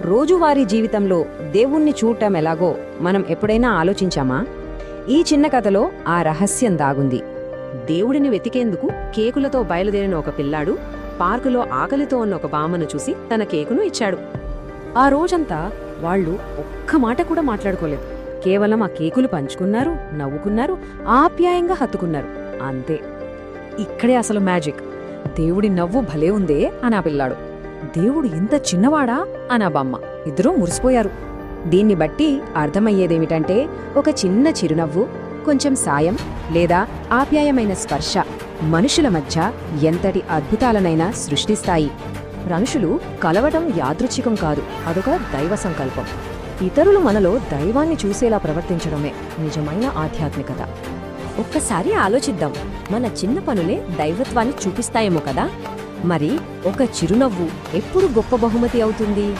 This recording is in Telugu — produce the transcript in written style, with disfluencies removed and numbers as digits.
రోజువారీ జీవితంలో దేవుణ్ణి చూడటం ఎలాగో మనం ఎప్పుడైనా ఆలోచించామా? ఈ చిన్న కథలో ఆ రహస్యం దాగుంది. దేవుడిని వెతికేందుకు కేకులతో బయలుదేరిన ఒక పిల్లాడు పార్కులో ఆకలితో ఉన్న ఒక బామ్మను చూసి తన కేకును ఇచ్చాడు. ఆ రోజంతా వాళ్ళు ఒక్క మాట కూడా మాట్లాడుకోలేదు. కేవలం ఆ కేకులు పంచుకున్నారు, నవ్వుకున్నారు, ఆప్యాయంగా హత్తుకున్నారు. అంతే. ఇక్కడే అసలు మ్యాజిక్. దేవుడి నవ్వు భలే ఉందే అనా పిల్లాడు. దేవుడు ఇంత చిన్నవాడా అనా బామ్మ. ఇద్దరూ మురిసిపోయారు. దీన్ని బట్టి అర్థమయ్యేదేమిటంటే, ఒక చిన్న చిరునవ్వు, కొంచెం సాయం లేదా ఆప్యాయమైన స్పర్శ మనుషుల మధ్య ఎంతటి అద్భుతాలనైనా సృష్టిస్తాయి. మనుషులు కలవటం యాదృచ్ఛికం కాదు, అదొక దైవ సంకల్పం. ఇతరులు మనలో దైవాన్ని చూసేలా ప్రవర్తించడమే నిజమైన ఆధ్యాత్మికత. ఒక్కసారి ఆలోచిద్దాం, మన చిన్న పనులే దైవత్వాన్ని చూపిస్తాయేమో కదా. మరి ఒక చిరునవ్వు ఎప్పుడు గొప్ప బహుమతి అవుతుంది?